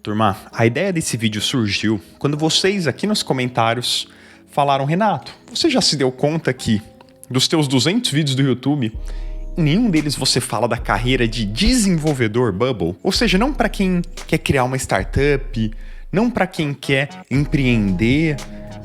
Turma, a ideia desse vídeo surgiu quando vocês aqui nos comentários falaram: Renato, você já se deu conta que dos teus 200 vídeos do YouTube, em nenhum deles você fala da carreira de desenvolvedor Bubble? Ou seja, não para quem quer criar uma startup, não para quem quer empreender,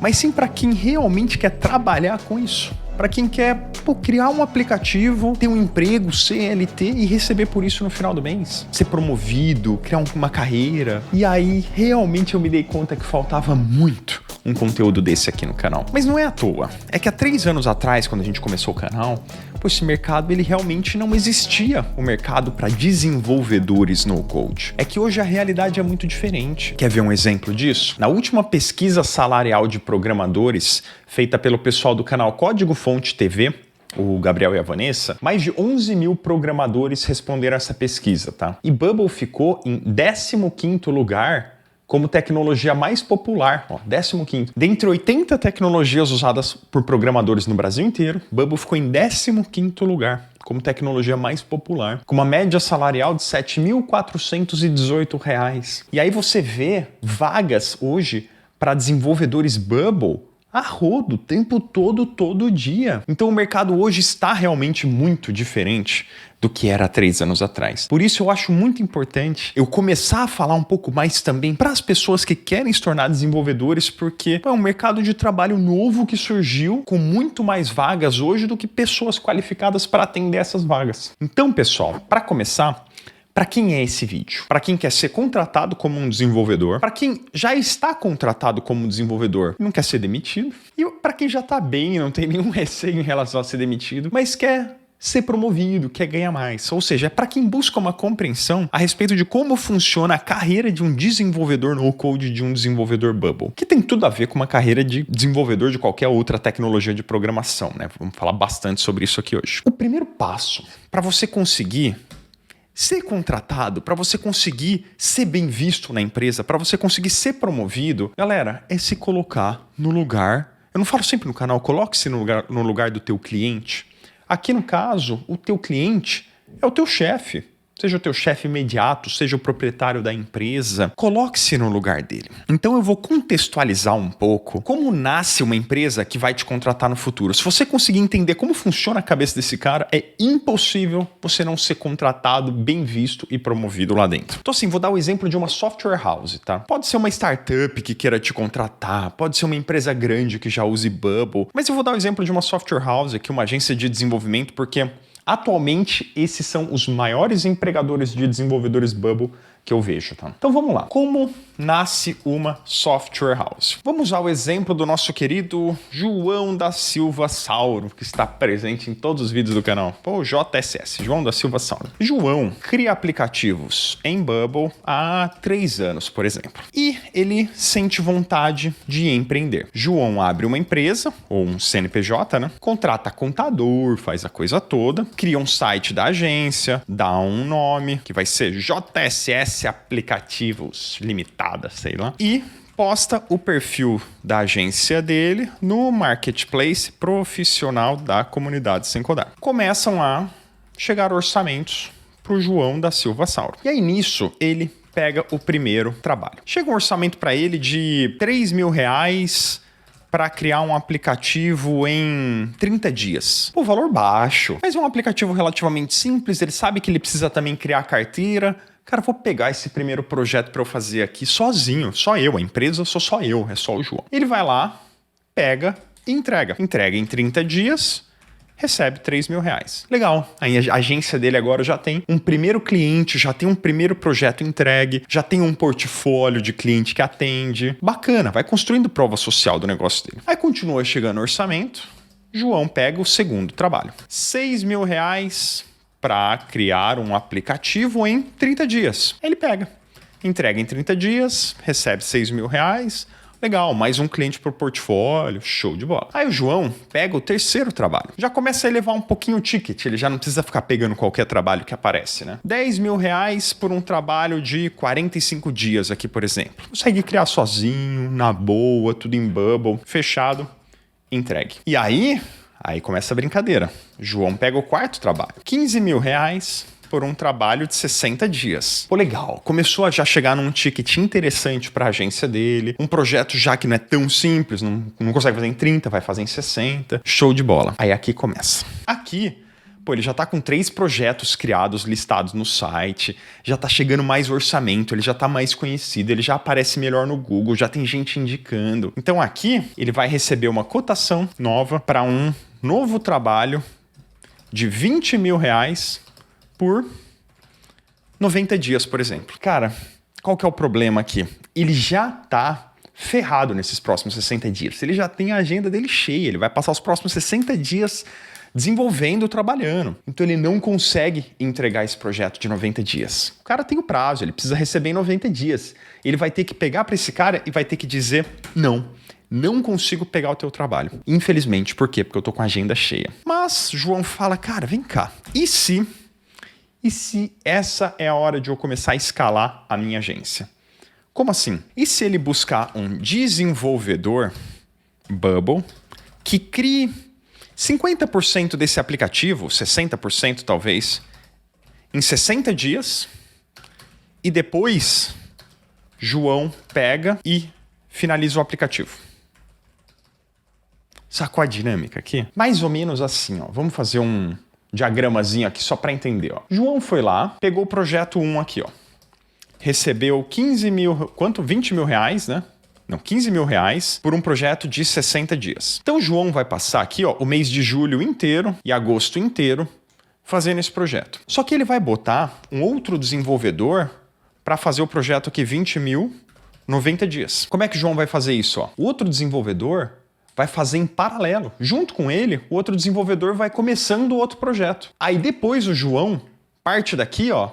mas sim para quem realmente quer trabalhar com isso. Para quem quer criar um aplicativo, ter um emprego, CLT e receber por isso no final do mês. Ser promovido, criar uma carreira. E aí, realmente eu me dei conta que faltava muito um conteúdo desse aqui no canal. Mas não é à toa. É que há 3 anos atrás, quando a gente começou o canal, esse mercado ele realmente não existia, o mercado para desenvolvedores no code. É que hoje a realidade é muito diferente. Quer ver um exemplo disso? Na última pesquisa salarial de programadores, feita pelo pessoal do canal Código Fonte TV, o Gabriel e a Vanessa, mais de 11 mil programadores responderam essa pesquisa, tá? E Bubble ficou em 15º lugar como tecnologia mais popular, 15º. Dentre 80 tecnologias usadas por programadores no Brasil inteiro, Bubble ficou em 15º lugar como tecnologia mais popular, com uma média salarial de R$ 7.418. E aí você vê vagas hoje para desenvolvedores Bubble a rodo, o tempo todo dia. Então o mercado hoje está realmente muito diferente do que era há 3 anos atrás. Por isso eu acho muito importante eu começar a falar um pouco mais também para as pessoas que querem se tornar desenvolvedores, porque é um mercado de trabalho novo que surgiu com muito mais vagas hoje do que pessoas qualificadas para atender essas vagas. Então, pessoal, para começar, para quem é esse vídeo? Para quem quer ser contratado como um desenvolvedor, para quem já está contratado como desenvolvedor e não quer ser demitido, e para quem já está bem, não tem nenhum receio em relação a ser demitido, mas quer ser promovido, quer ganhar mais. Ou seja, é para quem busca uma compreensão a respeito de como funciona a carreira de um desenvolvedor no code, de um desenvolvedor Bubble, que tem tudo a ver com uma carreira de desenvolvedor de qualquer outra tecnologia de programação, né? Vamos falar bastante sobre isso aqui hoje. O primeiro passo para você conseguir ser contratado, para você conseguir ser bem visto na empresa, para você conseguir ser promovido, galera, é se colocar no lugar. Eu não falo sempre no canal, coloque-se no lugar do teu cliente. Aqui no caso, o teu cliente é o teu chefe. Seja o teu chefe imediato, seja o proprietário da empresa, coloque-se no lugar dele. Então eu vou contextualizar um pouco como nasce uma empresa que vai te contratar no futuro. Se você conseguir entender como funciona a cabeça desse cara, é impossível você não ser contratado, bem visto e promovido lá dentro. Então assim, vou dar o exemplo de uma software house, tá? Pode ser uma startup que queira te contratar, pode ser uma empresa grande que já use Bubble, mas eu vou dar o exemplo de uma software house aqui, uma agência de desenvolvimento, porque atualmente, esses são os maiores empregadores de desenvolvedores Bubble que eu vejo, tá? Então vamos lá. Como nasce uma software house? Vamos usar o exemplo do nosso querido João da Silva Sauro, que está presente em todos os vídeos do canal. Pô, JSS, João da Silva Sauro. João cria aplicativos em Bubble há 3 anos, por exemplo. E ele sente vontade de empreender. João abre uma empresa, ou um CNPJ, né? Contrata contador, faz a coisa toda, cria um site da agência, dá um nome, que vai ser JSS Aplicativos Limitada, sei lá, e posta o perfil da agência dele no marketplace profissional da comunidade Sem Codar. Começam a chegar orçamentos para o João da Silva Sauro. E aí nisso ele pega o primeiro trabalho. Chega um orçamento para ele de R$3.000 para criar um aplicativo em 30 dias. Pô, valor baixo, mas é um aplicativo relativamente simples, ele sabe que ele precisa também criar a carteira. Cara, vou pegar esse primeiro projeto para eu fazer aqui sozinho, só eu, a empresa sou só eu, é só o João. Ele vai lá, pega e entrega. Entrega em 30 dias, recebe R$3.000. Legal, a agência dele agora já tem um primeiro cliente, já tem um primeiro projeto entregue, já tem um portfólio de cliente que atende. Bacana, vai construindo prova social do negócio dele. Aí continua chegando o orçamento, João pega o segundo trabalho. R$6.000 para criar um aplicativo em 30 dias. Ele pega, entrega em 30 dias, recebe R$6.000. Legal, mais um cliente pro portfólio, show de bola. Aí o João pega o terceiro trabalho. Já começa a elevar um pouquinho o ticket, ele já não precisa ficar pegando qualquer trabalho que aparece, né? R$10.000 por um trabalho de 45 dias aqui, por exemplo. Consegue criar sozinho, na boa, tudo em Bubble, fechado, entregue. E aí começa a brincadeira. João pega o quarto trabalho. R$15.000 por um trabalho de 60 dias. Pô, legal. Começou a já chegar num ticket interessante para a agência dele. Um projeto já que não é tão simples, não consegue fazer em 30, vai fazer em 60. Show de bola. Aí aqui começa. Aqui, pô, ele já tá com 3 projetos criados, listados no site, já tá chegando mais orçamento, ele já tá mais conhecido, ele já aparece melhor no Google, já tem gente indicando. Então aqui, ele vai receber uma cotação nova para um novo trabalho de R$20 mil por 90 dias, por exemplo. Cara, qual que é o problema aqui? Ele já tá ferrado nesses próximos 60 dias. Ele já tem a agenda dele cheia, ele vai passar os próximos 60 dias desenvolvendo, trabalhando. Então ele não consegue entregar esse projeto de 90 dias. O cara tem o prazo, ele precisa receber em 90 dias. Ele vai ter que pegar para esse cara e vai ter que dizer não consigo pegar o teu trabalho. Infelizmente, por quê? Porque eu tô com a agenda cheia. Mas João fala, cara, vem cá, e se essa é a hora de eu começar a escalar a minha agência? Como assim? E se ele buscar um desenvolvedor Bubble que crie 50% desse aplicativo, 60% talvez, em 60 dias, e depois João pega e finaliza o aplicativo? Sacou a dinâmica aqui? Mais ou menos assim, ó. Vamos fazer um diagramazinho aqui só para entender, ó. João foi lá, pegou o projeto 1 aqui, ó. Recebeu 15 mil, quanto? 20 mil reais, né? Não, 15 mil reais por um projeto de 60 dias. Então o João vai passar aqui, ó, o mês de julho inteiro e agosto inteiro fazendo esse projeto. Só que ele vai botar um outro desenvolvedor para fazer o projeto aqui 20 mil, 90 dias. Como é que o João vai fazer isso, ó? O outro desenvolvedor vai fazer em paralelo. Junto com ele, o outro desenvolvedor vai começando o outro projeto. Aí depois o João parte daqui, ó.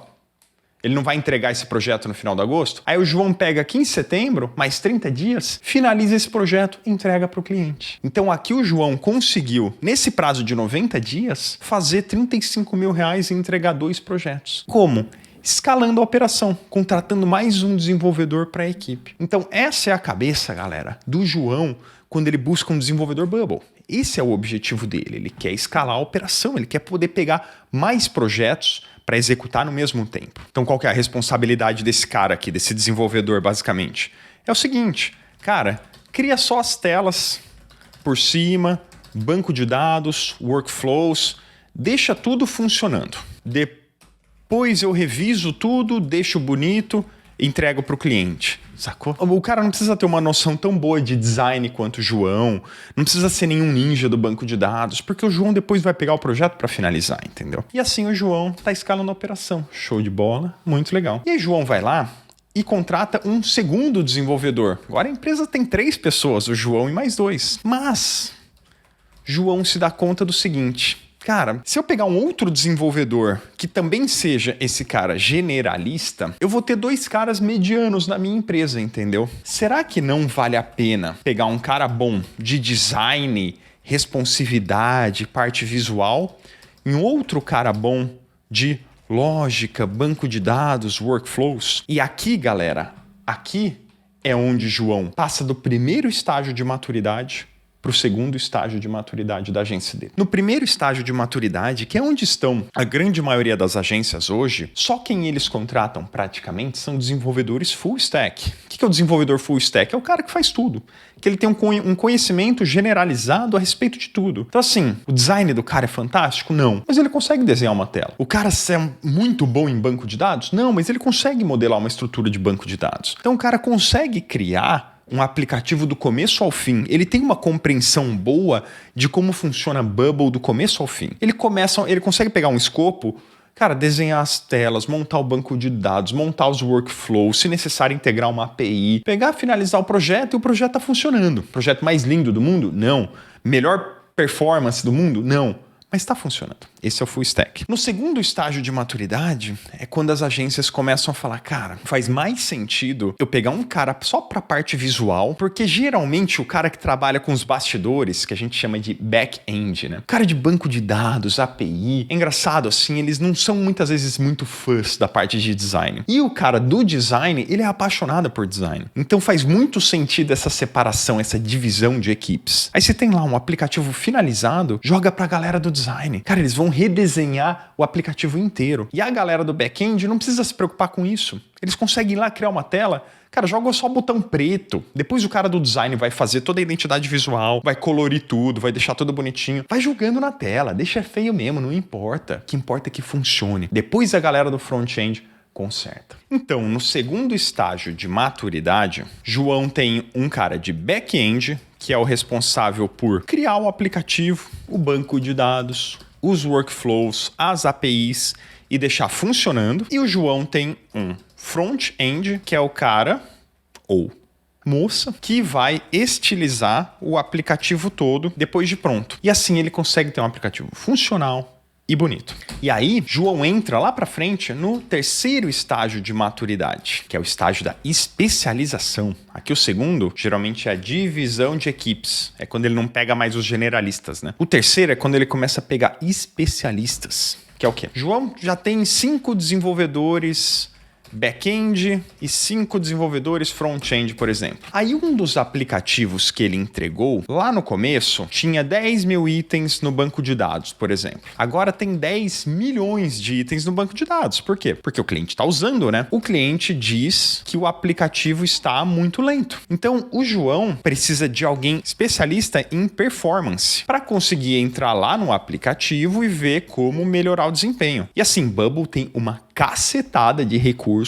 Ele não vai entregar esse projeto no final de agosto. Aí o João pega aqui em setembro, mais 30 dias, finaliza esse projeto e entrega para o cliente. Então aqui o João conseguiu, nesse prazo de 90 dias, fazer 35 mil reais e entregar 2 projetos. Como? Escalando a operação, contratando mais um desenvolvedor para a equipe. Então essa é a cabeça, galera, do João quando ele busca um desenvolvedor Bubble. Esse é o objetivo dele. Ele quer escalar a operação, ele quer poder pegar mais projetos para executar no mesmo tempo. Então qual que é a responsabilidade desse cara aqui, desse desenvolvedor, basicamente? É o seguinte, cara, cria só as telas por cima, banco de dados, workflows, deixa tudo funcionando. Depois eu reviso tudo, deixo bonito, entrego para o cliente. Sacou? O cara não precisa ter uma noção tão boa de design quanto o João, não precisa ser nenhum ninja do banco de dados, porque o João depois vai pegar o projeto para finalizar, entendeu? E assim o João tá escalando a operação. Show de bola, muito legal. E aí João vai lá e contrata um segundo desenvolvedor. Agora a empresa tem 3 pessoas, o João e mais 2. Mas João se dá conta do seguinte: cara, se eu pegar um outro desenvolvedor que também seja esse cara generalista, eu vou ter 2 caras medianos na minha empresa, entendeu? Será que não vale a pena pegar um cara bom de design, responsividade, parte visual, e um outro cara bom de lógica, banco de dados, workflows? E aqui, galera, aqui é onde João passa do primeiro estágio de maturidade para o segundo estágio de maturidade da agência dele. No primeiro estágio de maturidade, que é onde estão a grande maioria das agências hoje, só quem eles contratam praticamente são desenvolvedores full stack. O que é o desenvolvedor full stack? É o cara que faz tudo. Que ele tem um conhecimento generalizado a respeito de tudo. Então assim, o design do cara é fantástico? Não. Mas ele consegue desenhar uma tela. O cara é muito bom em banco de dados? Não, mas ele consegue modelar uma estrutura de banco de dados. Então o cara consegue criar um aplicativo do começo ao fim. Ele tem uma compreensão boa de como funciona Bubble do começo ao fim. Ele consegue pegar um escopo, cara, desenhar as telas, montar o banco de dados, montar os workflows, se necessário integrar uma API, pegar, finalizar o projeto e o projeto está funcionando. Projeto mais lindo do mundo? Não. Melhor performance do mundo? Não. Mas está funcionando. Esse é o full stack. No segundo estágio de maturidade é quando as agências começam a falar, cara, faz mais sentido eu pegar um cara só para a parte visual, porque geralmente o cara que trabalha com os bastidores, que a gente chama de back-end, né? O cara de banco de dados, API, é engraçado assim, eles não são muitas vezes muito fãs da parte de design. E o cara do design, ele é apaixonado por design. Então faz muito sentido essa separação, essa divisão de equipes. Aí você tem lá um aplicativo finalizado, joga pra galera do design. Cara, eles vão redesenhar o aplicativo inteiro. E a galera do back-end não precisa se preocupar com isso. Eles conseguem ir lá criar uma tela, cara, joga só o botão preto. Depois o cara do design vai fazer toda a identidade visual, vai colorir tudo, vai deixar tudo bonitinho. Vai jogando na tela, deixa feio mesmo, não importa. O que importa é que funcione. Depois a galera do front-end conserta. Então, no segundo estágio de maturidade, João tem um cara de back-end, que é o responsável por criar o aplicativo, o banco de dados, os workflows, as APIs e deixar funcionando. E o João tem um front-end, que é o cara, ou moça, que vai estilizar o aplicativo todo depois de pronto. E assim ele consegue ter um aplicativo funcional e bonito. E aí, João entra lá pra frente no terceiro estágio de maturidade, que é o estágio da especialização. Aqui o segundo, geralmente, é a divisão de equipes. É quando ele não pega mais os generalistas, né? O terceiro é quando ele começa a pegar especialistas, que é o quê? João já tem 5 desenvolvedores back-end e 5 desenvolvedores front-end, por exemplo. Aí um dos aplicativos que ele entregou, lá no começo, tinha 10 mil itens no banco de dados, por exemplo. Agora tem 10 milhões de itens no banco de dados. Por quê? Porque o cliente está usando, né? O cliente diz que o aplicativo está muito lento. Então, o João precisa de alguém especialista em performance para conseguir entrar lá no aplicativo e ver como melhorar o desempenho. E assim, Bubble tem uma cacetada de recursos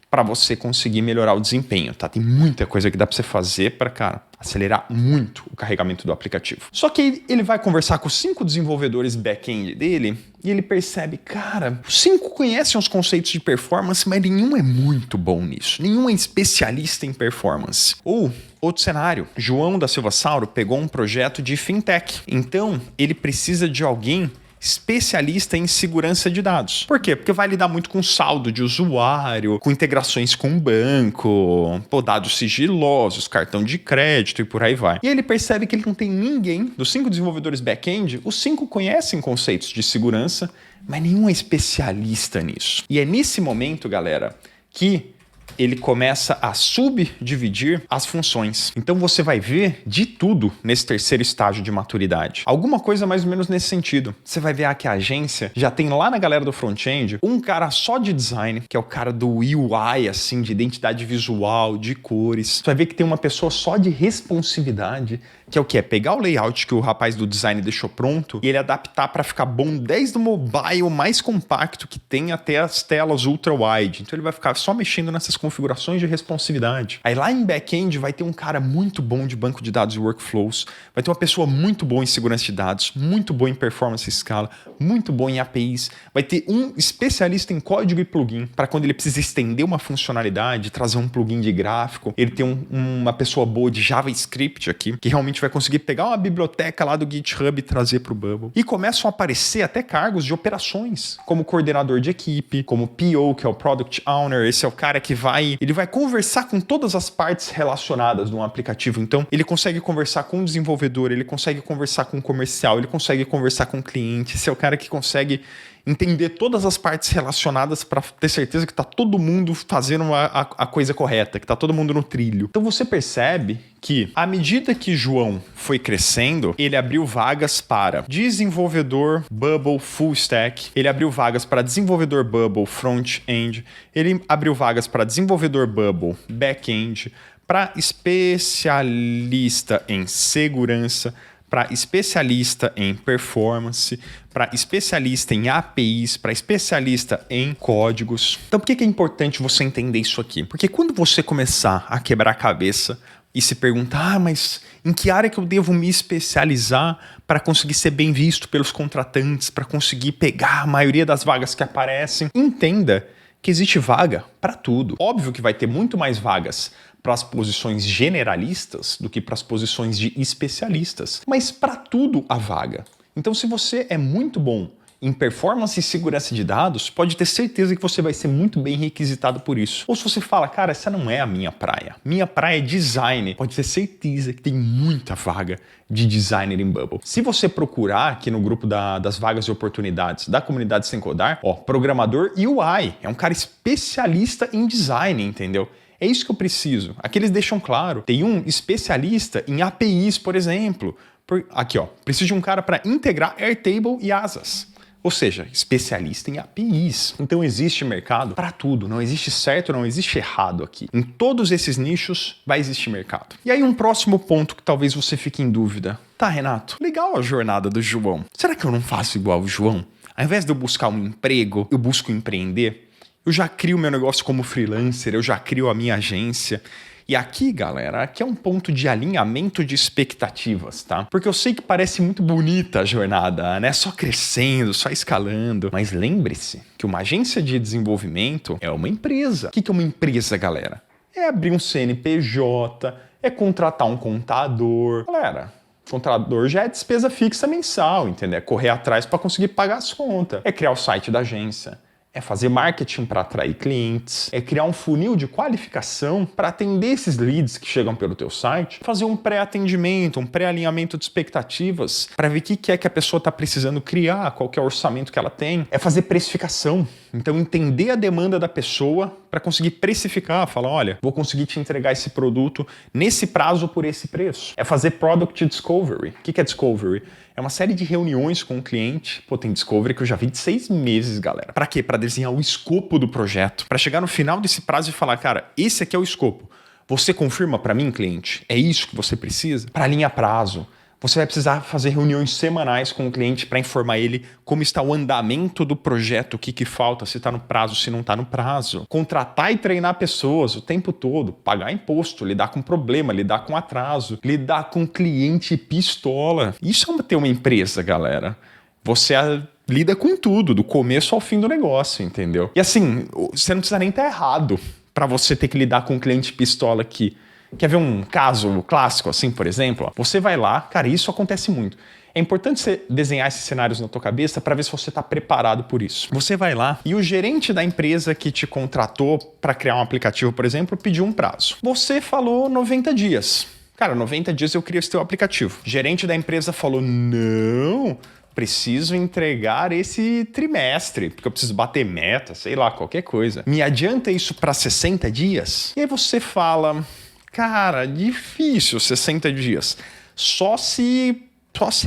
para você conseguir melhorar o desempenho, tá? Tem muita coisa que dá para você fazer para, cara, acelerar muito o carregamento do aplicativo. Só que ele vai conversar com os 5 desenvolvedores back-end dele e ele percebe, cara, os 5 conhecem os conceitos de performance, mas nenhum é muito bom nisso. Nenhum é especialista em performance. Ou outro cenário, João da Silva Sauro pegou um projeto de fintech. Então, ele precisa de alguém especialista em segurança de dados. Por quê? Porque vai lidar muito com saldo de usuário, com integrações com banco, dados sigilosos, cartão de crédito e por aí vai. E ele percebe que ele não tem ninguém dos 5 desenvolvedores back-end, os 5 conhecem conceitos de segurança, mas nenhum é especialista nisso. E é nesse momento, galera, que ele começa a subdividir as funções. Então você vai ver de tudo nesse terceiro estágio de maturidade. Alguma coisa mais ou menos nesse sentido. Você vai ver que a agência já tem lá na galera do front-end um cara só de design, que é o cara do UI, assim, de identidade visual, de cores. Você vai ver que tem uma pessoa só de responsividade, que é o quê? É pegar o layout que o rapaz do design deixou pronto e ele adaptar para ficar bom desde o mobile mais compacto que tem até as telas ultra-wide. Então ele vai ficar só mexendo nessas configurações de responsividade. Aí lá em back-end vai ter um cara muito bom de banco de dados e workflows, vai ter uma pessoa muito boa em segurança de dados, muito boa em performance e escala, muito boa em APIs, vai ter um especialista em código e plugin, para quando ele precisa estender uma funcionalidade, trazer um plugin de gráfico, ele tem uma pessoa boa de JavaScript aqui, que realmente vai conseguir pegar uma biblioteca lá do GitHub e trazer para o Bubble. E começam a aparecer até cargos de operações, como coordenador de equipe, como PO, que é o Product Owner, esse é o cara que ele vai conversar com todas as partes relacionadas de um aplicativo. Então, ele consegue conversar com o desenvolvedor, ele consegue conversar com o comercial, ele consegue conversar com o cliente, esse é o cara que consegue entender todas as partes relacionadas para ter certeza que está todo mundo fazendo a coisa correta, que está todo mundo no trilho. Então você percebe que, à medida que João foi crescendo, ele abriu vagas para desenvolvedor Bubble Full Stack, ele abriu vagas para desenvolvedor Bubble Front-End, ele abriu vagas para desenvolvedor Bubble Back-End, para especialista em segurança, para especialista em performance, para especialista em APIs, para especialista em códigos. Então, por que é importante você entender isso aqui? Porque quando você começar a quebrar a cabeça e se perguntar, mas em que área que eu devo me especializar para conseguir ser bem visto pelos contratantes, para conseguir pegar a maioria das vagas que aparecem, entenda que existe vaga para tudo. Óbvio que vai ter muito mais vagas para as posições generalistas do que para as posições de especialistas, mas para tudo há vaga. Então, se você é muito bom em performance e segurança de dados, pode ter certeza que você vai ser muito bem requisitado por isso. Ou se você fala, cara, essa não é a minha praia. Minha praia é design. Pode ter certeza que tem muita vaga de designer em Bubble. Se você procurar aqui no grupo das vagas e oportunidades da comunidade Sem Codar, programador UI, é um cara especialista em design, entendeu? É isso que eu preciso. Aqui eles deixam claro. Tem um especialista em APIs, por exemplo. Aqui, preciso de um cara para integrar Airtable e Asas. Ou seja, especialista em APIs. Então existe mercado para tudo, não existe certo, não existe errado aqui. Em todos esses nichos vai existir mercado. E aí um próximo ponto que talvez você fique em dúvida. Tá, Renato, legal a jornada do João. Será que eu não faço igual o João? Ao invés de eu buscar um emprego, eu busco empreender. Eu já crio meu negócio como freelancer, eu já crio a minha agência. E aqui, galera, aqui é um ponto de alinhamento de expectativas, tá? Porque eu sei que parece muito bonita a jornada, né? Só crescendo, só escalando. Mas lembre-se que uma agência de desenvolvimento é uma empresa. O que é uma empresa, galera? É abrir um CNPJ, é contratar um contador. Galera, contador já é despesa fixa mensal, entendeu? É correr atrás para conseguir pagar as contas. É criar o site da agência. É fazer marketing para atrair clientes, é criar um funil de qualificação para atender esses leads que chegam pelo teu site, fazer um pré-atendimento, um pré-alinhamento de expectativas para ver o que é que a pessoa está precisando criar, qual que é o orçamento que ela tem, é fazer precificação. Então entender a demanda da pessoa para conseguir precificar, falar, olha, vou conseguir te entregar esse produto nesse prazo por esse preço. É fazer product discovery. O que é discovery? É uma série de reuniões com o cliente. Pô, tem discovery que eu já vi de 6 meses, galera. Para quê? Para desenhar o escopo do projeto. Para chegar no final desse prazo e falar, cara, esse aqui é o escopo. Você confirma para mim, cliente? É isso que você precisa? Para alinhar prazo. Você vai precisar fazer reuniões semanais com o cliente para informar ele como está o andamento do projeto, o que falta, se está no prazo, se não está no prazo. Contratar e treinar pessoas o tempo todo, pagar imposto, lidar com problema, lidar com atraso, lidar com cliente pistola. Isso é ter uma empresa, galera. Você lida com tudo, do começo ao fim do negócio, entendeu? E assim, você não precisa nem estar errado para você ter que lidar com um cliente pistola aqui. Quer ver um caso clássico assim, por exemplo? Você vai lá, cara, isso acontece muito. É importante você desenhar esses cenários na tua cabeça para ver se você está preparado por isso. Você vai lá e o gerente da empresa que te contratou para criar um aplicativo, por exemplo, pediu um prazo. Você falou 90 dias. Cara, 90 dias eu crio esse teu aplicativo. O gerente da empresa falou, não, preciso entregar esse trimestre, porque eu preciso bater meta, sei lá, qualquer coisa. Me adianta isso para 60 dias? E aí você fala... Cara, difícil 60 dias. Só se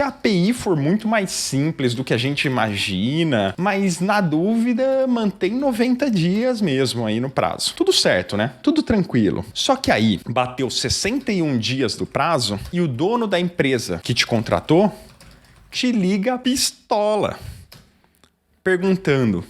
a API for muito mais simples do que a gente imagina, mas na dúvida mantém 90 dias mesmo aí no prazo. Tudo certo, né? Tudo tranquilo. Só que aí bateu 61 dias do prazo e o dono da empresa que te contratou te liga pistola, perguntando: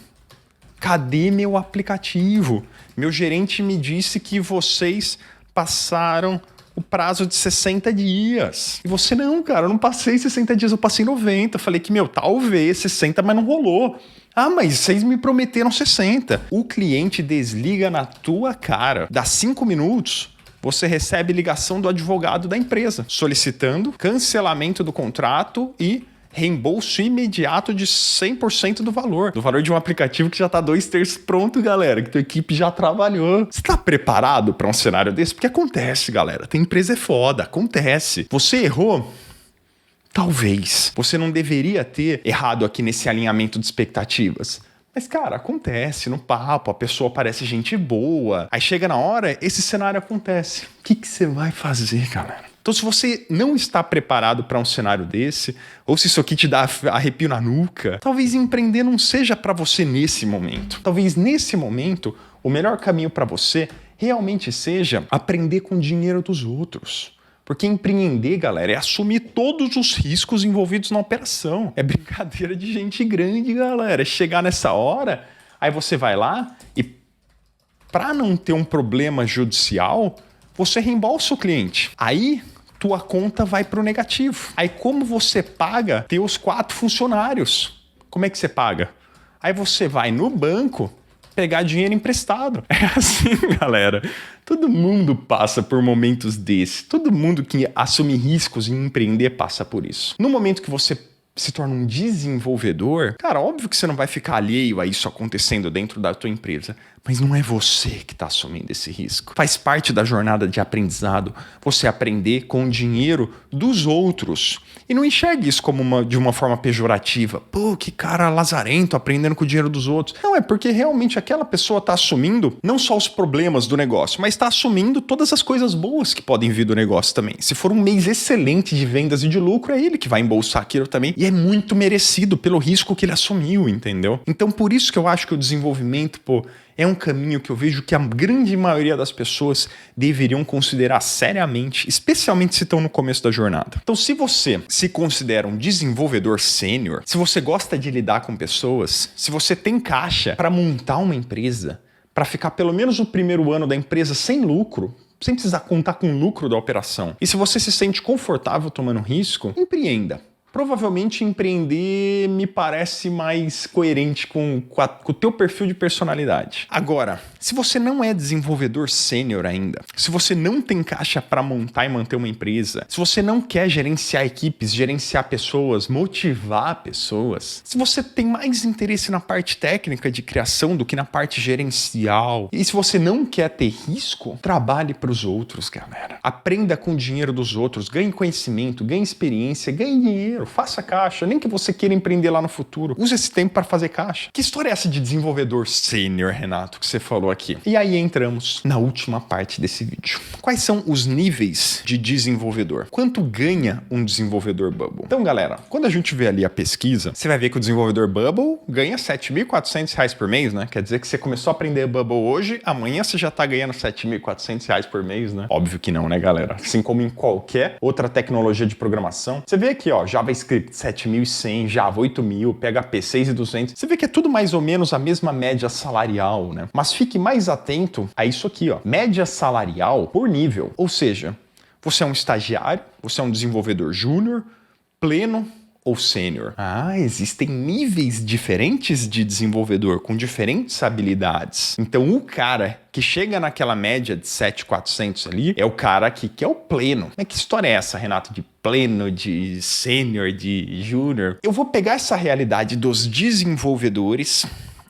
cadê meu aplicativo? Meu gerente me disse que vocês passaram o prazo de 60 dias. E você, não, cara, eu não passei 60 dias, eu passei 90. Falei que, talvez 60, mas não rolou. Ah, mas vocês me prometeram 60. O cliente desliga na tua cara. Dá 5 minutos, você recebe ligação do advogado da empresa, solicitando cancelamento do contrato e reembolso imediato de 100% do valor de um aplicativo que já tá 2/3 pronto, galera, que tua equipe já trabalhou. Você tá preparado para um cenário desse? Porque acontece, galera. Tem empresa é foda, acontece. Você errou? Talvez. Você não deveria ter errado aqui nesse alinhamento de expectativas. Mas, cara, acontece no papo, a pessoa parece gente boa. Aí chega na hora, esse cenário acontece. O que você vai fazer, galera? Então, se você não está preparado para um cenário desse, ou se isso aqui te dá arrepio na nuca, talvez empreender não seja para você nesse momento. Talvez nesse momento, o melhor caminho para você realmente seja aprender com o dinheiro dos outros. Porque empreender, galera, é assumir todos os riscos envolvidos na operação. É brincadeira de gente grande, galera. É chegar nessa hora, aí você vai lá e, para não ter um problema judicial, você reembolsa o cliente. Aí tua conta vai para o negativo. Aí como você paga teus 4 funcionários? Como é que você paga? Aí você vai no banco pegar dinheiro emprestado. É assim, galera. Todo mundo passa por momentos desses. Todo mundo que assume riscos em empreender passa por isso. No momento que você se torna um desenvolvedor, cara, óbvio que você não vai ficar alheio a isso acontecendo dentro da tua empresa, Mas não é você que está assumindo esse risco. Faz parte da jornada de aprendizado você aprender com o dinheiro dos outros. E não enxergue isso como de uma forma pejorativa. Pô, que cara lazarento aprendendo com o dinheiro dos outros. Não, é porque realmente aquela pessoa está assumindo não só os problemas do negócio, mas está assumindo todas as coisas boas que podem vir do negócio também. Se for um mês excelente de vendas e de lucro, é ele que vai embolsar aquilo também. E é muito merecido pelo risco que ele assumiu, entendeu? Então, por isso que eu acho que o desenvolvimento, é um caminho que eu vejo que a grande maioria das pessoas deveriam considerar seriamente, especialmente se estão no começo da jornada. Então, se você se considera um desenvolvedor sênior, se você gosta de lidar com pessoas, se você tem caixa para montar uma empresa, para ficar pelo menos o primeiro ano da empresa sem lucro, sem precisar contar com o lucro da operação, e se você se sente confortável tomando risco, empreenda. Provavelmente empreender me parece mais coerente com o teu perfil de personalidade. Agora, se você não é desenvolvedor sênior ainda, se você não tem caixa para montar e manter uma empresa, se você não quer gerenciar equipes, gerenciar pessoas, motivar pessoas, se você tem mais interesse na parte técnica de criação do que na parte gerencial, e se você não quer ter risco, trabalhe para os outros, galera. Aprenda com o dinheiro dos outros, ganhe conhecimento, ganhe experiência, ganhe dinheiro. Faça caixa, nem que você queira empreender lá no futuro. Use esse tempo para fazer caixa. Que história é essa de desenvolvedor sênior, Renato, que você falou aqui? E aí entramos na última parte desse vídeo. Quais são os níveis de desenvolvedor? Quanto ganha um desenvolvedor Bubble? Então, galera, quando a gente vê ali a pesquisa, você vai ver que o desenvolvedor Bubble ganha R$ 7.400 por mês, né? Quer dizer que você começou a aprender Bubble hoje, amanhã você já tá ganhando R$ 7.400 por mês, né? Óbvio que não, né, galera? Assim como em qualquer outra tecnologia de programação. Você vê aqui, ó, JavaScript 7.100, Java 8.000, PHP 6.200. Você vê que é tudo mais ou menos a mesma média salarial, né? Mas fique mais atento a isso aqui, ó. Média salarial por nível. Ou seja, você é um estagiário, você é um desenvolvedor júnior, pleno ou sênior. Ah, existem níveis diferentes de desenvolvedor com diferentes habilidades. Então, o cara que chega naquela média de 7.400 ali é o cara que é o pleno. Mas que história é essa, Renato, de pleno, de sênior, de júnior? Eu vou pegar essa realidade dos desenvolvedores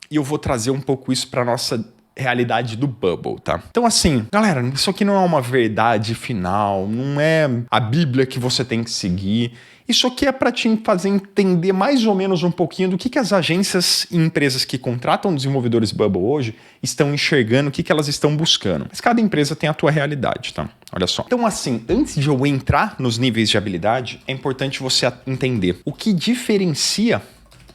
e eu vou trazer um pouco isso para nossa realidade do Bubble, tá? Então, assim, galera, isso aqui não é uma verdade final, não é a Bíblia que você tem que seguir. Isso aqui é para te fazer entender mais ou menos um pouquinho do que as agências e empresas que contratam desenvolvedores Bubble hoje estão enxergando, o que elas estão buscando. Mas cada empresa tem a tua realidade, tá? Olha só. Então, assim, antes de eu entrar nos níveis de habilidade, é importante você entender o que diferencia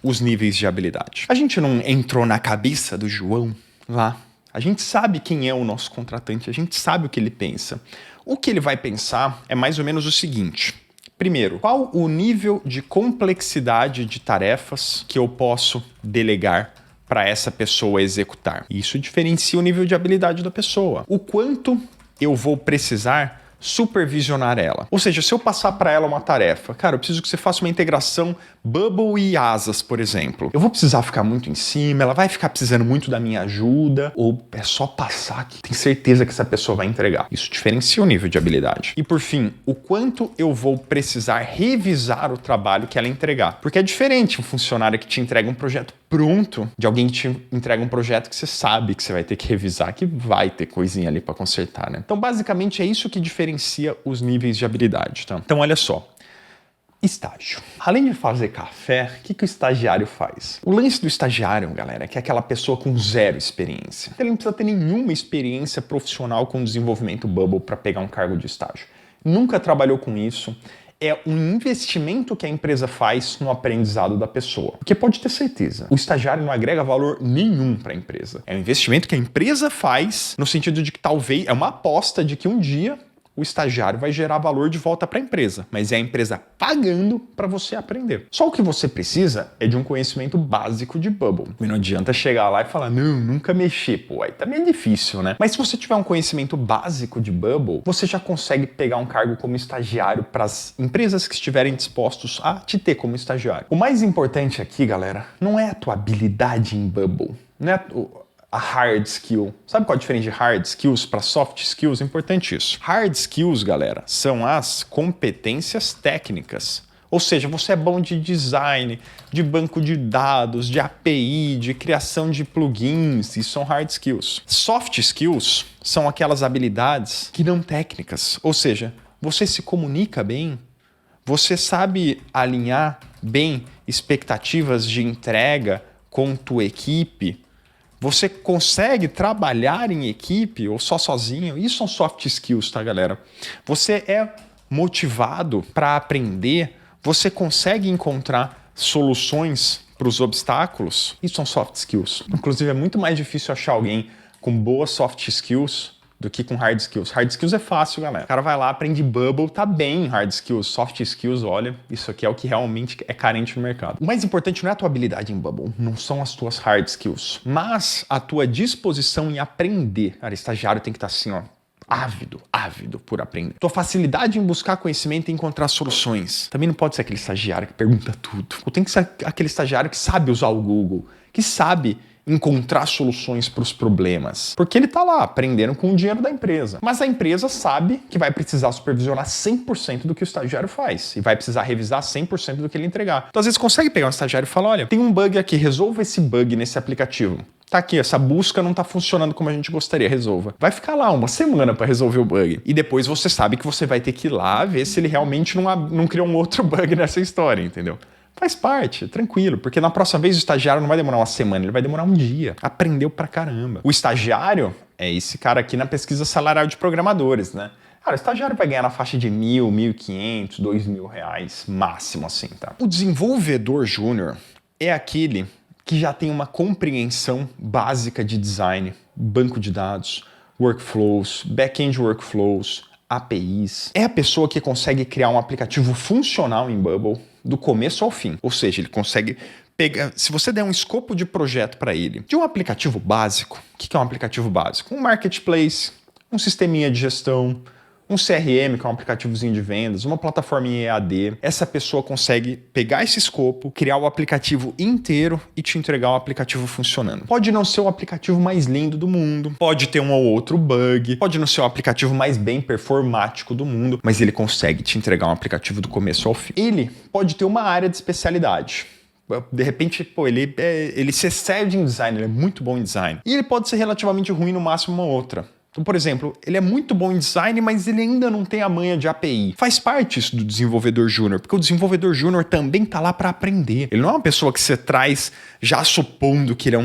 os níveis de habilidade. A gente não entrou na cabeça do João lá. A gente sabe quem é o nosso contratante, a gente sabe o que ele pensa. O que ele vai pensar é mais ou menos o seguinte. Primeiro, qual o nível de complexidade de tarefas que eu posso delegar para essa pessoa executar? Isso diferencia o nível de habilidade da pessoa. O quanto eu vou precisar supervisionar ela. Ou seja, se eu passar para ela uma tarefa, cara, eu preciso que você faça uma integração Bubble e Asas, por exemplo. Eu vou precisar ficar muito em cima, ela vai ficar precisando muito da minha ajuda, ou é só passar que tem certeza que essa pessoa vai entregar. Isso diferencia o nível de habilidade. E por fim, o quanto eu vou precisar revisar o trabalho que ela entregar. Porque é diferente um funcionário que te entrega um projeto pronto de alguém que te entrega um projeto que você sabe que você vai ter que revisar, que vai ter coisinha ali para consertar, né? Então, basicamente, é isso que diferencia os níveis de habilidade, tá? Então, olha só. Estágio. Além de fazer café, o que o estagiário faz? O lance do estagiário, galera, é que é aquela pessoa com zero experiência. Ele não precisa ter nenhuma experiência profissional com desenvolvimento Bubble para pegar um cargo de estágio. Nunca trabalhou com isso. É um investimento que a empresa faz no aprendizado da pessoa. Porque pode ter certeza, o estagiário não agrega valor nenhum para a empresa. É um investimento que a empresa faz no sentido de que talvez é uma aposta de que um dia o estagiário vai gerar valor de volta para a empresa, mas é a empresa pagando para você aprender. Só o que você precisa é de um conhecimento básico de Bubble. E não adianta chegar lá e falar, não, nunca mexi, pô, aí também é difícil, né? Mas se você tiver um conhecimento básico de Bubble, você já consegue pegar um cargo como estagiário para as empresas que estiverem dispostos a te ter como estagiário. O mais importante aqui, galera, não é a tua habilidade em Bubble, não é a hard skill. Sabe qual é a diferença de hard skills para soft skills? É importante isso. Hard skills, galera, são as competências técnicas. Ou seja, você é bom de design, de banco de dados, de API, de criação de plugins, isso são hard skills. Soft skills são aquelas habilidades que não técnicas, ou seja, você se comunica bem, você sabe alinhar bem expectativas de entrega com tua equipe, você consegue trabalhar em equipe ou só sozinho, isso são soft skills, tá, galera? Você é motivado para aprender, você consegue encontrar soluções para os obstáculos, isso são soft skills. Inclusive, é muito mais difícil achar alguém com boas soft skills do que com hard skills. Hard skills é fácil, galera. O cara vai lá, aprende Bubble, tá bem em hard skills. Soft skills, olha, isso aqui é o que realmente é carente no mercado. O mais importante não é a tua habilidade em Bubble, não são as tuas hard skills, mas a tua disposição em aprender. Cara, estagiário tem que estar assim, ó, ávido por aprender. Tua facilidade em buscar conhecimento e encontrar soluções. Também não pode ser aquele estagiário que pergunta tudo. Ou tem que ser aquele estagiário que sabe usar o Google, que sabe encontrar soluções para os problemas. Porque ele está lá aprendendo com o dinheiro da empresa. Mas a empresa sabe que vai precisar supervisionar 100% do que o estagiário faz. E vai precisar revisar 100% do que ele entregar. Então, às vezes, consegue pegar um estagiário e falar, olha, tem um bug aqui, resolva esse bug nesse aplicativo. Tá aqui, essa busca não tá funcionando como a gente gostaria, resolva. Vai ficar lá uma semana para resolver o bug. E depois você sabe que você vai ter que ir lá ver se ele realmente não criou um outro bug nessa história, entendeu? Faz parte, tranquilo, porque na próxima vez o estagiário não vai demorar uma semana, ele vai demorar um dia. Aprendeu pra caramba. O estagiário é esse cara aqui na pesquisa salarial de programadores, né? Cara, o estagiário vai ganhar na faixa de R$1.000, R$1.500, R$2.000, máximo assim, tá? O desenvolvedor júnior é aquele que já tem uma compreensão básica de design, banco de dados, workflows, back-end workflows, APIs. É a pessoa que consegue criar um aplicativo funcional em Bubble do começo ao fim. Ou seja, ele consegue pegar... Se você der um escopo de projeto para ele, de um aplicativo básico, o que é um aplicativo básico? Um marketplace, um sisteminha de gestão, um CRM, que é um aplicativozinho de vendas, uma plataforma em EAD, essa pessoa consegue pegar esse escopo, criar o aplicativo inteiro e te entregar o aplicativo funcionando. Pode não ser o aplicativo mais lindo do mundo, pode ter um ou outro bug, pode não ser o aplicativo mais bem performático do mundo, mas ele consegue te entregar um aplicativo do começo ao fim. Ele pode ter uma área de especialidade. De repente, ele se excede em design, ele é muito bom em design. E ele pode ser relativamente ruim, no máximo uma outra. Então, por exemplo, ele é muito bom em design, mas ele ainda não tem a manha de API. Faz parte isso do desenvolvedor júnior, porque o desenvolvedor júnior também tá lá para aprender. Ele não é uma pessoa que você traz já supondo que ele é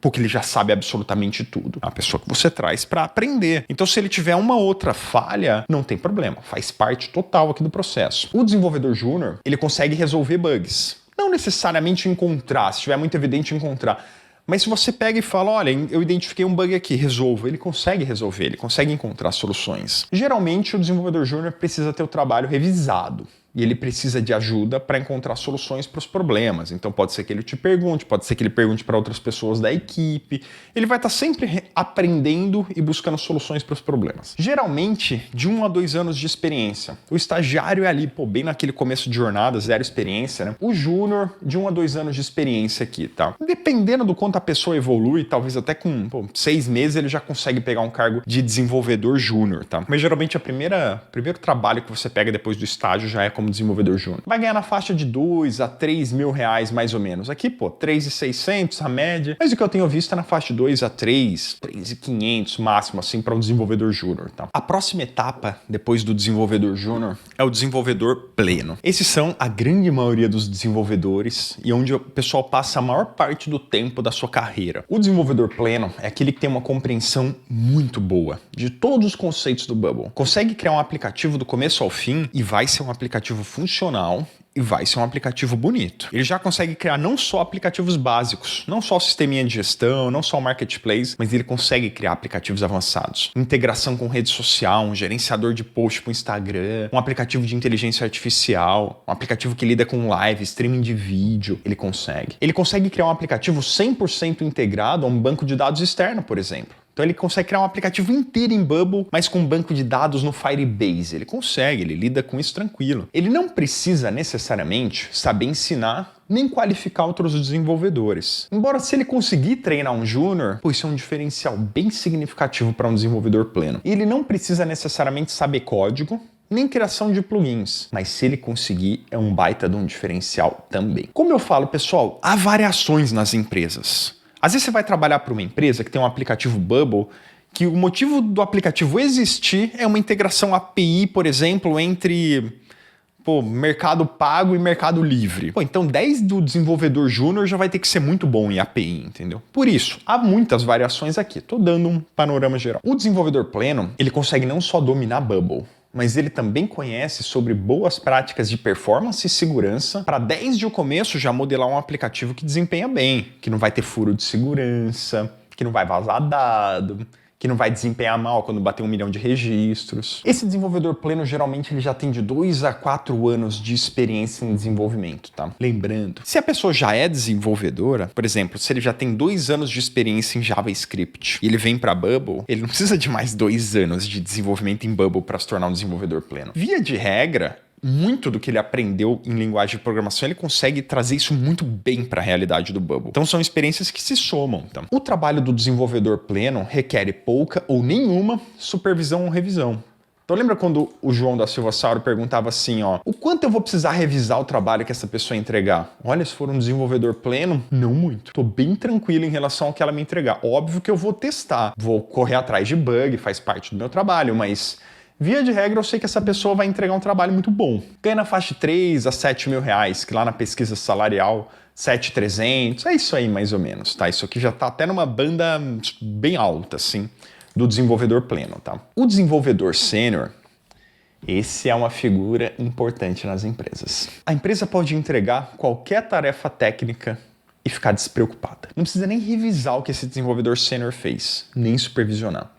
porque ele já sabe absolutamente tudo. É uma pessoa que você traz para aprender. Então, se ele tiver uma outra falha, não tem problema. Faz parte total aqui do processo. O desenvolvedor júnior, ele consegue resolver bugs. Não necessariamente encontrar, se estiver muito evidente encontrar. Mas se você pega e fala, olha, eu identifiquei um bug aqui, resolvo, ele consegue resolver, ele consegue encontrar soluções. Geralmente, o desenvolvedor júnior precisa ter o trabalho revisado. E ele precisa de ajuda para encontrar soluções para os problemas. Então pode ser que ele te pergunte, pode ser que ele pergunte para outras pessoas da equipe. Ele vai estar sempre aprendendo e buscando soluções para os problemas. Geralmente, de 1 a 2 anos de experiência. O estagiário é ali, bem naquele começo de jornada, zero experiência, né? O júnior, de 1 a 2 anos de experiência aqui, tá? Dependendo do quanto a pessoa evolui, talvez até com 6 meses ele já consegue pegar um cargo de desenvolvedor júnior, tá? Mas geralmente primeiro trabalho que você pega depois do estágio já é como desenvolvedor júnior. Vai ganhar na faixa de R$2.000 a R$3.000 mais ou menos. Aqui, R$3.600 a média. Mas o que eu tenho visto é na faixa de R$2.000 a R$3.500 máximo, assim, para um desenvolvedor júnior, tá? A próxima etapa, depois do desenvolvedor júnior, é o desenvolvedor pleno. Esses são a grande maioria dos desenvolvedores e onde o pessoal passa a maior parte do tempo da sua carreira. O desenvolvedor pleno é aquele que tem uma compreensão muito boa de todos os conceitos do Bubble. Consegue criar um aplicativo do começo ao fim e vai ser um aplicativo funcional e vai ser um aplicativo bonito. Ele já consegue criar não só aplicativos básicos, não só o sisteminha de gestão, não só o marketplace, mas ele consegue criar aplicativos avançados. Integração com rede social, um gerenciador de post para o Instagram, um aplicativo de inteligência artificial, um aplicativo que lida com live, streaming de vídeo, ele consegue. Ele consegue criar um aplicativo 100% integrado a um banco de dados externo, por exemplo. Então ele consegue criar um aplicativo inteiro em Bubble, mas com um banco de dados no Firebase. Ele consegue, ele lida com isso tranquilo. Ele não precisa necessariamente saber ensinar nem qualificar outros desenvolvedores. Embora se ele conseguir treinar um júnior, isso é um diferencial bem significativo para um desenvolvedor pleno. E ele não precisa necessariamente saber código, nem criação de plugins. Mas se ele conseguir, é um baita de um diferencial também. Como eu falo, pessoal, há variações nas empresas. Às vezes você vai trabalhar para uma empresa que tem um aplicativo Bubble, que o motivo do aplicativo existir é uma integração API, por exemplo, entre Mercado Pago e Mercado Livre. Então 10 do desenvolvedor júnior já vai ter que ser muito bom em API, entendeu? Por isso, há muitas variações aqui. Tô dando um panorama geral. O desenvolvedor pleno, ele consegue não só dominar Bubble, mas ele também conhece sobre boas práticas de performance e segurança para desde o começo já modelar um aplicativo que desempenha bem, que não vai ter furo de segurança, que não vai vazar dado, que não vai desempenhar mal quando bater 1 milhão de registros. Esse desenvolvedor pleno, geralmente, ele já tem de 2 a 4 anos de experiência em desenvolvimento, tá? Lembrando, se a pessoa já é desenvolvedora, por exemplo, se ele já tem 2 anos de experiência em JavaScript e ele vem para Bubble, ele não precisa de mais 2 anos de desenvolvimento em Bubble para se tornar um desenvolvedor pleno. Via de regra, muito do que ele aprendeu em linguagem de programação, ele consegue trazer isso muito bem para a realidade do Bubble. Então são experiências que se somam. Então, o trabalho do desenvolvedor pleno requer pouca ou nenhuma supervisão ou revisão. Então lembra quando o João da Silva Sauro perguntava assim, o quanto eu vou precisar revisar o trabalho que essa pessoa entregar? Olha, se for um desenvolvedor pleno, não muito. Tô bem tranquilo em relação ao que ela me entregar. Óbvio que eu vou testar, vou correr atrás de bug, faz parte do meu trabalho, mas via de regra, eu sei que essa pessoa vai entregar um trabalho muito bom. Ganha na faixa de 3 a 7 mil reais, que lá na pesquisa salarial, 7.300, é isso aí mais ou menos, tá? Isso aqui já tá até numa banda bem alta, assim, do desenvolvedor pleno, tá? O desenvolvedor sênior, esse é uma figura importante nas empresas. A empresa pode entregar qualquer tarefa técnica e ficar despreocupada. Não precisa nem revisar o que esse desenvolvedor sênior fez, nem supervisionar.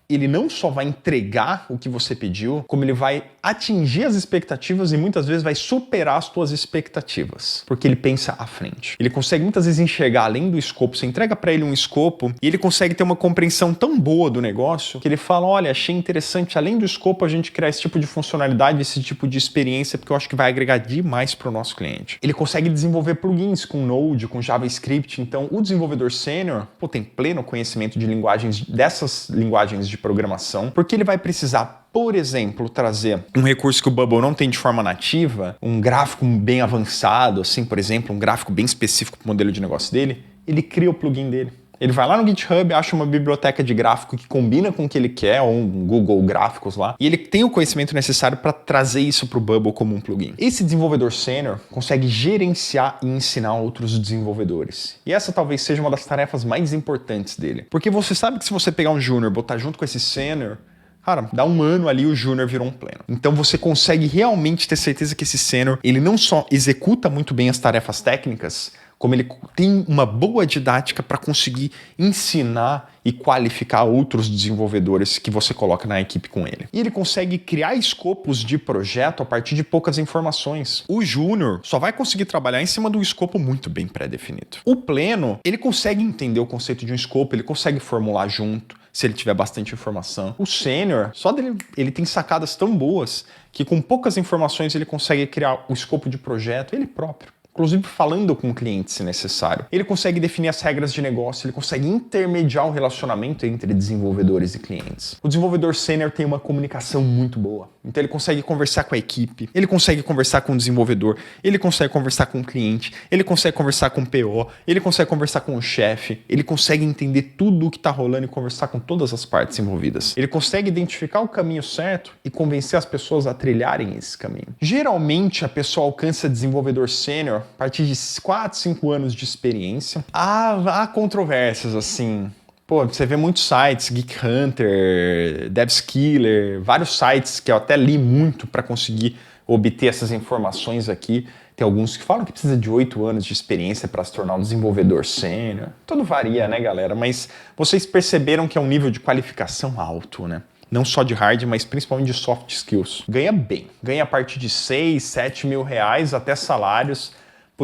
Ele não só vai entregar o que você pediu, como ele vai atingir as expectativas e muitas vezes vai superar as tuas expectativas, porque ele pensa à frente. Ele consegue muitas vezes enxergar além do escopo. Você entrega para ele um escopo e ele consegue ter uma compreensão tão boa do negócio que ele fala, olha, achei interessante além do escopo a gente criar esse tipo de funcionalidade, esse tipo de experiência, porque eu acho que vai agregar demais para o nosso cliente. Ele consegue desenvolver plugins com Node, com JavaScript. Então o desenvolvedor sênior tem pleno conhecimento de linguagens, dessas linguagens de programação, porque ele vai precisar, por exemplo, trazer um recurso que o Bubble não tem de forma nativa, um gráfico bem avançado, assim, por exemplo, um gráfico bem específico para o modelo de negócio dele, ele cria o plugin dele. Ele vai lá no GitHub, acha uma biblioteca de gráfico que combina com o que ele quer, ou um Google Gráficos lá, e ele tem o conhecimento necessário para trazer isso para o Bubble como um plugin. Esse desenvolvedor sênior consegue gerenciar e ensinar outros desenvolvedores. E essa talvez seja uma das tarefas mais importantes dele. Porque você sabe que se você pegar um júnior, botar junto com esse sênior, cara, dá 1 ano ali o júnior virou um pleno. Então você consegue realmente ter certeza que esse sênior, ele não só executa muito bem as tarefas técnicas, como ele tem uma boa didática para conseguir ensinar e qualificar outros desenvolvedores que você coloca na equipe com ele. E ele consegue criar escopos de projeto a partir de poucas informações. O júnior só vai conseguir trabalhar em cima de um escopo muito bem pré-definido. O pleno, ele consegue entender o conceito de um escopo, ele consegue formular junto, se ele tiver bastante informação. O sênior, só dele, ele tem sacadas tão boas que com poucas informações ele consegue criar o escopo de projeto ele próprio. Inclusive falando com o cliente se necessário. Ele consegue definir as regras de negócio, ele consegue intermediar o relacionamento entre desenvolvedores e clientes. O desenvolvedor sênior tem uma comunicação muito boa. Então ele consegue conversar com a equipe, ele consegue conversar com o desenvolvedor, ele consegue conversar com o cliente, ele consegue conversar com o PO, ele consegue conversar com o chefe, ele consegue entender tudo o que está rolando e conversar com todas as partes envolvidas. Ele consegue identificar o caminho certo e convencer as pessoas a trilharem esse caminho. Geralmente a pessoa alcança desenvolvedor sênior a partir de 4, 5 anos de experiência. Há controvérsias, assim. Você vê muitos sites, Geek Hunter, Devskiller, vários sites que eu até li muito para conseguir obter essas informações aqui. Tem alguns que falam que precisa de 8 anos de experiência para se tornar um desenvolvedor sênior. Tudo varia, né, galera? Mas vocês perceberam que é um nível de qualificação alto, né? Não só de hard, mas principalmente de soft skills. Ganha bem. Ganha a partir de 6, 7 mil reais até salários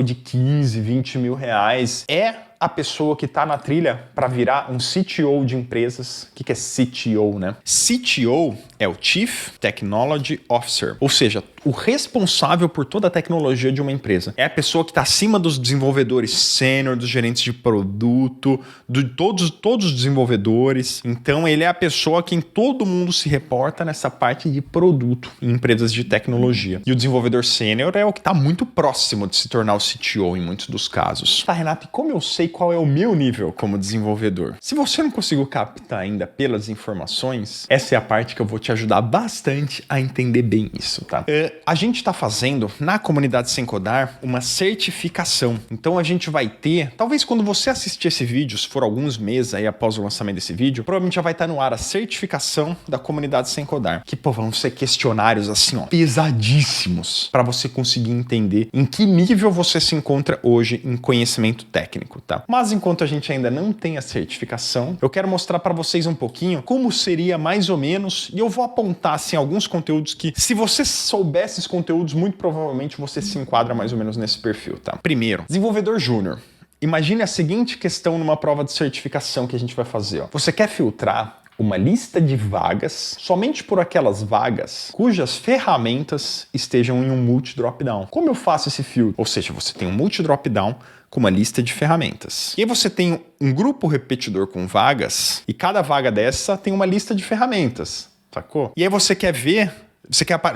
de 15, 20 mil reais. É a pessoa que está na trilha para virar um CTO de empresas. O que é CTO, né? CTO é o Chief Technology Officer, ou seja, O responsável por toda a tecnologia de uma empresa é a pessoa que está acima dos desenvolvedores sênior, dos gerentes de produto, de todos os desenvolvedores. Então, ele é a pessoa a quem todo mundo se reporta nessa parte de produto em empresas de tecnologia. E o desenvolvedor sênior é o que está muito próximo de se tornar o CTO em muitos dos casos. Tá, Renato, e como eu sei qual é o meu nível como desenvolvedor? Se você não conseguiu captar ainda pelas informações, essa é a parte que eu vou te ajudar bastante a entender bem isso, tá? A gente está fazendo na comunidade Sem Codar uma certificação. Então a gente vai ter, talvez quando você assistir esse vídeo, se for alguns meses aí após o lançamento desse vídeo, provavelmente já vai estar no ar a certificação da comunidade Sem Codar. Que, pô, vão ser questionários assim, ó, pesadíssimos para você conseguir entender em que nível você se encontra hoje em conhecimento técnico, tá? Mas enquanto a gente ainda não tem a certificação, eu quero mostrar para vocês um pouquinho como seria mais ou menos, e eu vou apontar assim alguns conteúdos que, se você soubesse esses conteúdos, muito provavelmente você se enquadra mais ou menos nesse perfil, tá? Primeiro, desenvolvedor júnior. Imagine a seguinte questão numa prova de certificação que a gente vai fazer, ó. Você quer filtrar uma lista de vagas somente por aquelas vagas cujas ferramentas estejam em um multi-drop-down. Como eu faço esse filtro? Ou seja, você tem um multi-drop-down com uma lista de ferramentas. E aí você tem um grupo repetidor com vagas, e cada vaga dessa tem uma lista de ferramentas, sacou? E aí você quer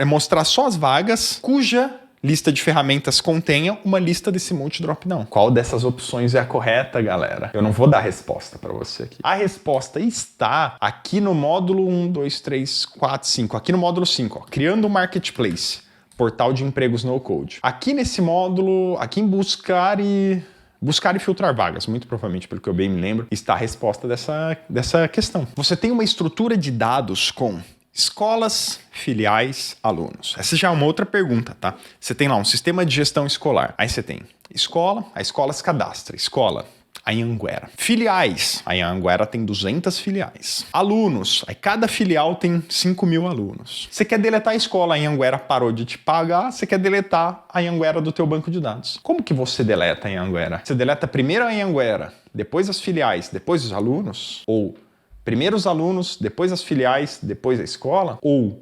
mostrar só as vagas cuja lista de ferramentas contenha uma lista desse multi-drop-down. Qual dessas opções é a correta, galera? Eu não vou dar a resposta para você aqui. A resposta está aqui no módulo 1, 2, 3, 4, 5. Aqui no módulo 5, ó, criando um marketplace, portal de empregos no code. Aqui nesse módulo, aqui em buscar e filtrar vagas, muito provavelmente, pelo que eu bem me lembro, está a resposta dessa questão. Você tem uma estrutura de dados com escolas, filiais, alunos. Essa já é uma outra pergunta, tá? Você tem lá um sistema de gestão escolar. Aí você tem escola, a escola se cadastra. Escola, a Anhanguera. Filiais, a Anhanguera tem 200 filiais. Alunos, aí cada filial tem 5.000 alunos. Você quer deletar a escola, a Anhanguera parou de te pagar, você quer deletar a Anhanguera do teu banco de dados. Como que você deleta a Anhanguera? Você deleta primeiro a Anhanguera, depois as filiais, depois os alunos? Ou primeiro os alunos, depois as filiais, depois a escola? Ou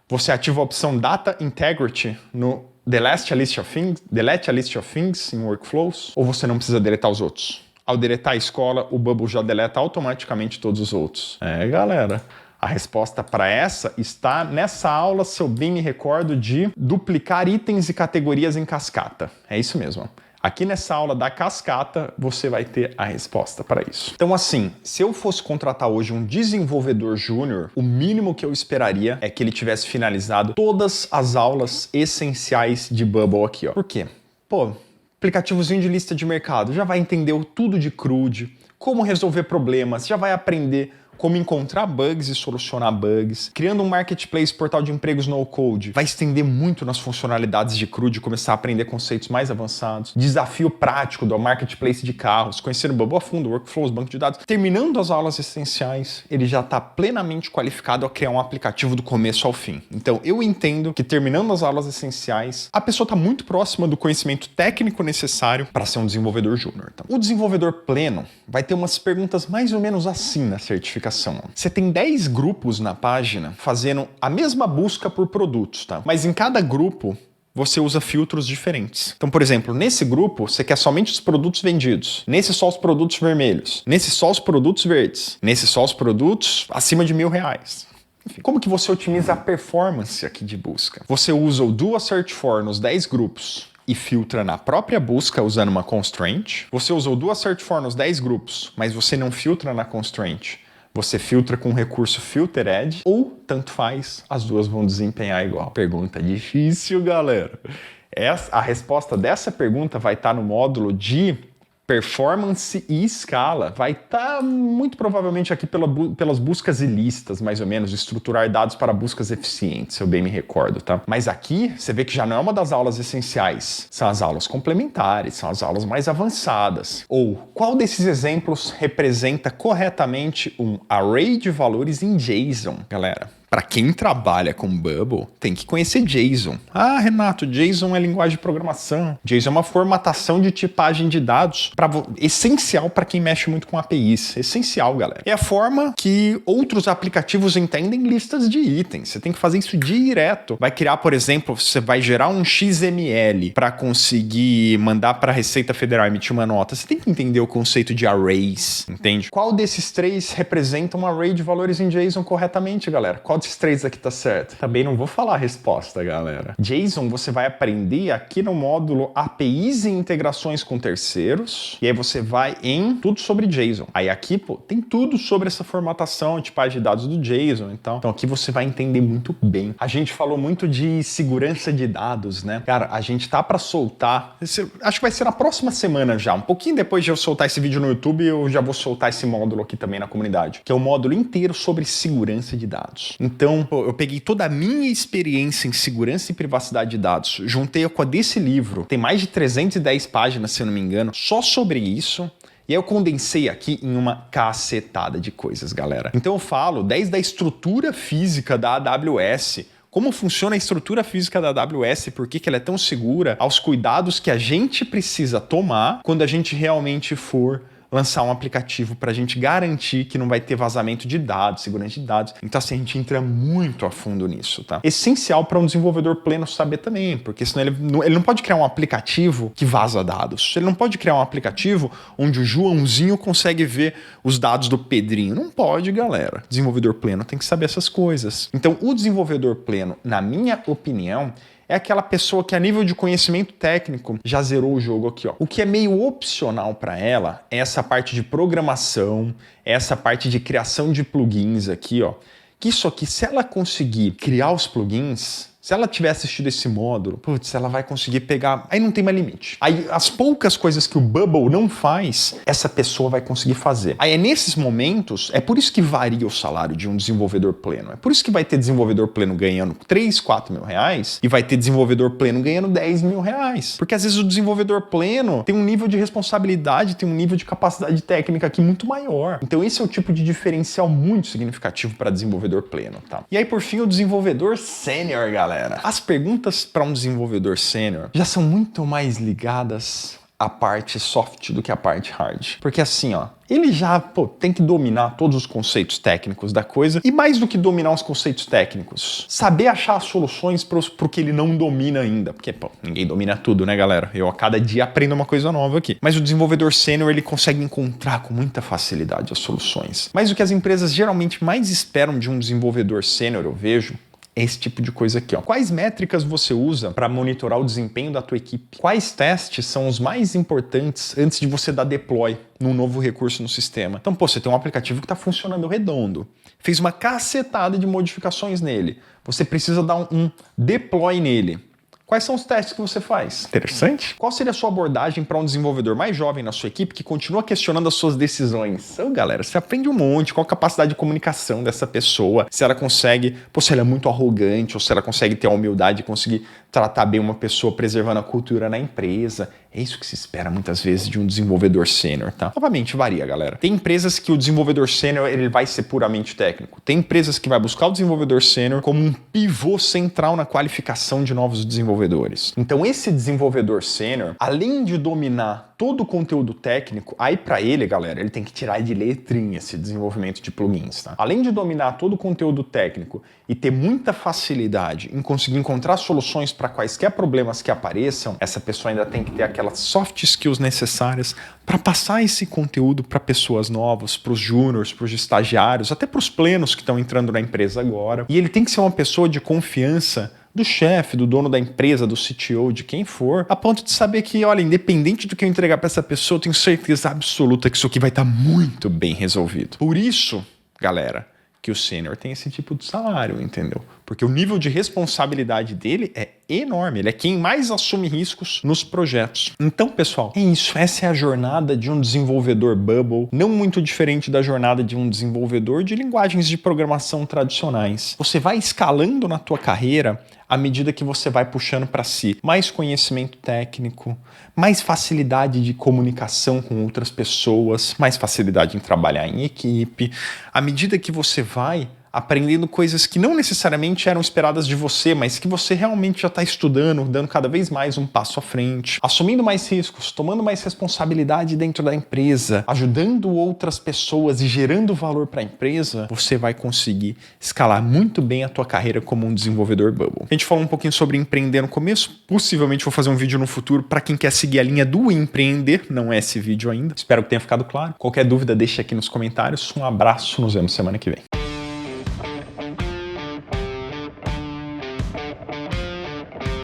você ativa a opção Data Integrity no Delete a List of Things em Workflows? Ou você não precisa deletar os outros? Ao deletar a escola, o Bubble já deleta automaticamente todos os outros. Galera, a resposta para essa está nessa aula, se eu bem me recordo, de duplicar itens e categorias em cascata. É isso mesmo. Aqui nessa aula da cascata, você vai ter a resposta para isso. Então assim, se eu fosse contratar hoje um desenvolvedor júnior, o mínimo que eu esperaria é que ele tivesse finalizado todas as aulas essenciais de Bubble aqui, ó. Por quê? Pô, aplicativozinho de lista de mercado, já vai entender tudo de CRUD, como resolver problemas, já vai aprender como encontrar bugs e solucionar bugs, criando um marketplace, portal de empregos no code, vai estender muito nas funcionalidades de CRUD, começar a aprender conceitos mais avançados, desafio prático do marketplace de carros, conhecer o Bubble a fundo, workflows, banco de dados. Terminando as aulas essenciais, ele já está plenamente qualificado a criar um aplicativo do começo ao fim. Então, eu entendo que terminando as aulas essenciais, a pessoa está muito próxima do conhecimento técnico necessário para ser um desenvolvedor júnior. Então, o desenvolvedor pleno vai ter umas perguntas mais ou menos assim na certificação. Você tem 10 grupos na página fazendo a mesma busca por produtos, tá? Mas em cada grupo você usa filtros diferentes. Então, por exemplo, nesse grupo você quer somente os produtos vendidos. Nesse só os produtos vermelhos. Nesse só os produtos verdes. Nesse só os produtos acima de R$1.000. Enfim, como que você otimiza a performance aqui de busca? Você usa o Do a Search For nos 10 grupos e filtra na própria busca usando uma constraint. Você usa o Do a Search For nos 10 grupos, mas você não filtra na constraint. Você filtra com o recurso FilterEdge ou tanto faz, as duas vão desempenhar igual. Pergunta difícil, galera. A resposta dessa pergunta vai estar no módulo de performance e escala. Vai estar muito provavelmente aqui pelas buscas e listas, mais ou menos, estruturar dados para buscas eficientes, se eu bem me recordo, tá? Mas aqui você vê que já não é uma das aulas essenciais, são as aulas complementares, são as aulas mais avançadas. Ou qual desses exemplos representa corretamente um array de valores em JSON, galera? Para quem trabalha com Bubble, tem que conhecer JSON. Ah, Renato, JSON é linguagem de programação. JSON é uma formatação de tipagem de dados essencial para quem mexe muito com APIs. Essencial, galera. É a forma que outros aplicativos entendem listas de itens. Você tem que fazer isso direto. Vai criar, por exemplo, você vai gerar um XML para conseguir mandar para a Receita Federal emitir uma nota. Você tem que entender o conceito de arrays, entende? Qual desses três representa um array de valores em JSON corretamente, galera? Qual desses três aqui tá certo? Também não vou falar a resposta, galera. JSON você vai aprender aqui no módulo APIs e integrações com terceiros. E aí você vai em tudo sobre JSON. Aí aqui, pô, tem tudo sobre essa formatação, tipagem de dados do JSON. Então aqui você vai entender muito bem. A gente falou muito de segurança de dados, né? Cara, a gente tá para soltar, acho que vai ser na próxima semana já. Um pouquinho depois de eu soltar esse vídeo no YouTube, eu já vou soltar esse módulo aqui também na comunidade, que é um módulo inteiro sobre segurança de dados. Então, eu peguei toda a minha experiência em segurança e privacidade de dados, juntei com a desse livro, tem mais de 310 páginas, se eu não me engano, só sobre isso. E aí eu condensei aqui em uma cacetada de coisas, galera. Então eu falo desde a estrutura física da AWS, como funciona a estrutura física da AWS, por que ela é tão segura, aos cuidados que a gente precisa tomar quando a gente realmente for lançar um aplicativo para a gente garantir que não vai ter vazamento de dados, segurança de dados. Então, assim, a gente entra muito a fundo nisso, tá? Essencial para um desenvolvedor pleno saber também, porque senão ele não pode criar um aplicativo que vaza dados. Ele não pode criar um aplicativo onde o Joãozinho consegue ver os dados do Pedrinho. Não pode, galera. Desenvolvedor pleno tem que saber essas coisas. Então, o desenvolvedor pleno, na minha opinião, é aquela pessoa que a nível de conhecimento técnico já zerou o jogo aqui, ó. O que é meio opcional para ela é essa parte de programação, essa parte de criação de plugins aqui, ó. Que isso aqui, se ela conseguir criar os plugins, se ela tiver assistido esse módulo, putz, ela vai conseguir pegar... Aí não tem mais limite. Aí as poucas coisas que o Bubble não faz, essa pessoa vai conseguir fazer. Aí é nesses momentos, é por isso que varia o salário de um desenvolvedor pleno. É por isso que vai ter desenvolvedor pleno ganhando 3, 4 mil reais e vai ter desenvolvedor pleno ganhando 10 mil reais. Porque às vezes o desenvolvedor pleno tem um nível de responsabilidade, tem um nível de capacidade técnica aqui muito maior. Então esse é o tipo de diferencial muito significativo para desenvolvedor pleno, tá? E aí por fim o desenvolvedor sênior, galera. As perguntas para um desenvolvedor sênior já são muito mais ligadas à parte soft do que à parte hard. Porque assim, ó, ele já tem que dominar todos os conceitos técnicos da coisa e mais do que dominar os conceitos técnicos, saber achar as soluções pro que ele não domina ainda. Porque, ninguém domina tudo, né, galera? Eu a cada dia aprendo uma coisa nova aqui. Mas o desenvolvedor sênior, ele consegue encontrar com muita facilidade as soluções. Mas o que as empresas geralmente mais esperam de um desenvolvedor sênior, eu vejo, esse tipo de coisa aqui, ó. Quais métricas você usa para monitorar o desempenho da tua equipe? Quais testes são os mais importantes antes de você dar deploy num novo recurso no sistema? Então, você tem um aplicativo que está funcionando redondo, fez uma cacetada de modificações nele, você precisa dar um deploy nele. Quais são os testes que você faz? Interessante. Qual seria a sua abordagem para um desenvolvedor mais jovem na sua equipe que continua questionando as suas decisões? Então, galera, você aprende um monte, qual a capacidade de comunicação dessa pessoa, se ela consegue, se ela é muito arrogante, ou se ela consegue ter a humildade de conseguir tratar bem uma pessoa preservando a cultura na empresa. É isso que se espera muitas vezes de um desenvolvedor sênior, tá? Novamente, varia, galera. Tem empresas que o desenvolvedor sênior ele vai ser puramente técnico. Tem empresas que vai buscar o desenvolvedor sênior como um pivô central na qualificação de novos desenvolvedores. Então, esse desenvolvedor sênior, além de dominar todo o conteúdo técnico, aí para ele, galera, ele tem que tirar de letrinha esse desenvolvimento de plugins, tá? Além de dominar todo o conteúdo técnico e ter muita facilidade em conseguir encontrar soluções para quaisquer problemas que apareçam, essa pessoa ainda tem que ter aquelas soft skills necessárias para passar esse conteúdo para pessoas novas, para os júniors, para os estagiários, até para os plenos que estão entrando na empresa agora. E ele tem que ser uma pessoa de confiança do chefe, do dono da empresa, do CTO, de quem for, a ponto de saber que, olha, independente do que eu entregar para essa pessoa, eu tenho certeza absoluta que isso aqui vai estar muito bem resolvido. Por isso, galera, que o sênior tem esse tipo de salário, entendeu? Porque o nível de responsabilidade dele é enorme. Ele é quem mais assume riscos nos projetos. Então, pessoal, é isso. Essa é a jornada de um desenvolvedor Bubble, não muito diferente da jornada de um desenvolvedor de linguagens de programação tradicionais. Você vai escalando na tua carreira à medida que você vai puxando para si mais conhecimento técnico, mais facilidade de comunicação com outras pessoas, mais facilidade em trabalhar em equipe. À medida que você vai aprendendo coisas que não necessariamente eram esperadas de você, mas que você realmente já está estudando, dando cada vez mais um passo à frente, assumindo mais riscos, tomando mais responsabilidade dentro da empresa, ajudando outras pessoas e gerando valor para a empresa, você vai conseguir escalar muito bem a tua carreira como um desenvolvedor Bubble. A gente falou um pouquinho sobre empreender no começo, possivelmente vou fazer um vídeo no futuro para quem quer seguir a linha do empreender, não é esse vídeo ainda. Espero que tenha ficado claro. Qualquer dúvida, deixa aqui nos comentários. Um abraço, nos vemos semana que vem.